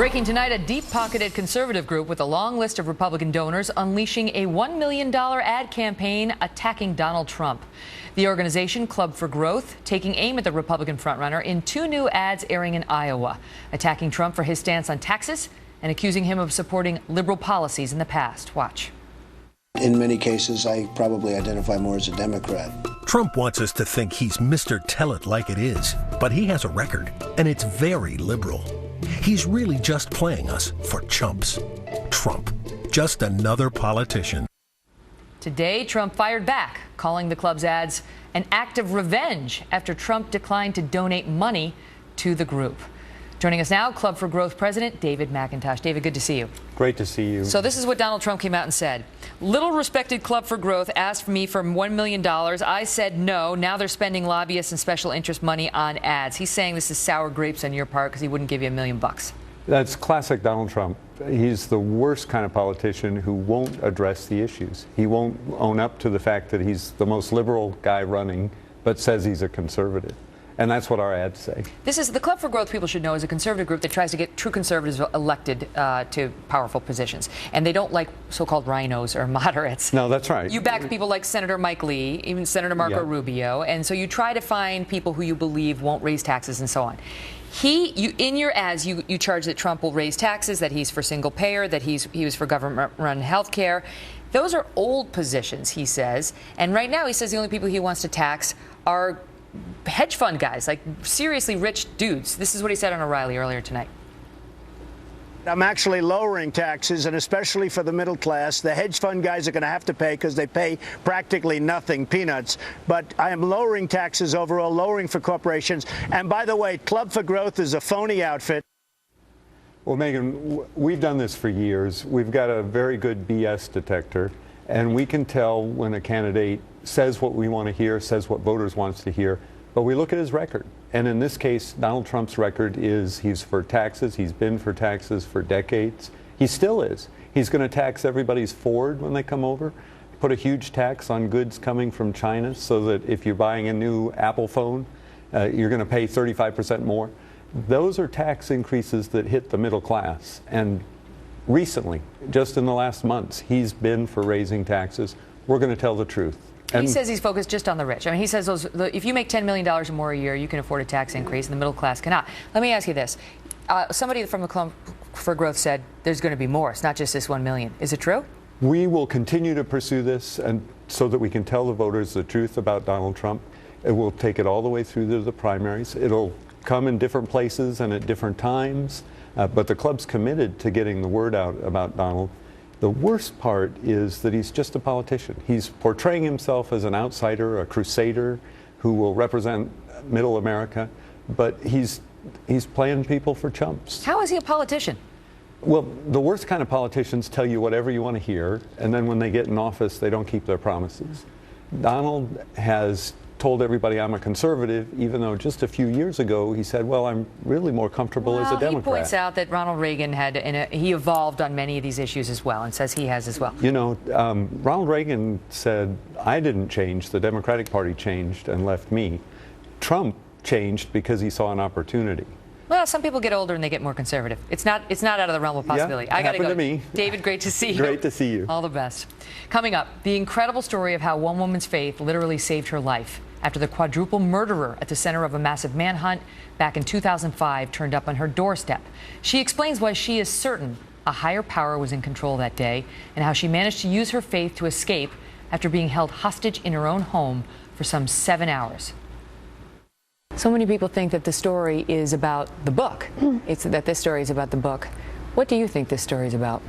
Breaking tonight, a deep-pocketed conservative group with a long list of Republican donors unleashing a $1 million ad campaign attacking Donald Trump. The organization, Club for Growth, taking aim at the Republican frontrunner in two new ads airing in Iowa, attacking Trump for his stance on taxes and accusing him of supporting liberal policies in the past. Watch. In many cases, I probably identify more as a Democrat. Trump wants us to think he's Mr. Tell It Like It Is, but he has a record, and it's very liberal. He's really just playing us for chumps. Trump, just another politician. Today, Trump fired back, calling the club's ads an act of revenge after Trump declined to donate money to the group. Joining us now, Club for Growth President David McIntosh. David, good to see you. Great to see you. So this is what Donald Trump came out and said. Little respected Club for Growth asked me for $1 million. I said no. Now they're spending lobbyists and special interest money on ads. He's saying this is sour grapes on your part because he wouldn't give you $1 million. That's classic Donald Trump. He's the worst kind of politician who won't address the issues. He won't own up to the fact that he's the most liberal guy running, but says he's a conservative. And that's what our ads say. This is the Club for Growth, people should know, is a conservative group that tries to get true conservatives elected to powerful positions. And they don't like so-called rhinos or moderates. No, that's right. You back people like Senator Mike Lee, even Senator Marco Rubio. And so you try to find people who you believe won't raise taxes and so on. In your ads, you charge that Trump will raise taxes, that he's for single payer, that he was for government-run health care. Those are old positions, he says. And right now, he says the only people he wants to tax are hedge fund guys, like seriously rich dudes. This is what he said on O'Reilly earlier tonight. I'm actually lowering taxes, and especially for the middle class. The hedge fund guys are going to have to pay because they pay practically nothing, peanuts. But I am lowering taxes overall, lowering for corporations. And by the way, Club for Growth is a phony outfit. Well, Megan, we've done this for years. We've got a very good BS detector, and we can tell when a candidate says what we want to hear, says what voters want to hear, but we look at his record. And in this case, Donald Trump's record is he's for taxes. He's been for taxes for decades. He still is. He's going to tax everybody's Ford when they come over, put a huge tax on goods coming from China so that if you're buying a new Apple phone, you're going to pay 35% more. Those are tax increases that hit the middle class. And recently, just in the last months, he's been for raising taxes. We're going to tell the truth. He says he's focused just on the rich. I mean, he says if you make $10 million or more a year, you can afford a tax increase, and the middle class cannot. Let me ask you this. Somebody from the Club for Growth said there's going to be more. It's not just this $1 million. Is it true? We will continue to pursue this and so that we can tell the voters the truth about Donald Trump. It will take it all the way through to the primaries. It'll come in different places and at different times, but the club's committed to getting the word out about Donald. The worst part is that he's just a politician. He's portraying himself as an outsider, a crusader who will represent middle America, but he's playing people for chumps. How is he a politician? Well, the worst kind of politicians tell you whatever you want to hear, and then when they get in office, they don't keep their promises. Donald has told everybody I'm a conservative, even though just a few years ago he said, well, I'm really more comfortable as a Democrat. He points out that Ronald Reagan he evolved on many of these issues as well, and says he has as well. You know, Ronald Reagan said, I didn't change, the Democratic Party changed and left me. Trump changed because he saw an opportunity. Well, some people get older and they get more conservative. It's not out of the realm of possibility. Yeah, I got to go. To me. David, great to see you. Great to see you. All the best. Coming up, the incredible story of how one woman's faith literally saved her life after the quadruple murderer at the center of a massive manhunt back in 2005 turned up on her doorstep. She explains why she is certain a higher power was in control that day and how she managed to use her faith to escape after being held hostage in her own home for some 7 hours. So many people think that the story is about the book. It's that this story is about the book. What do you think this story is about?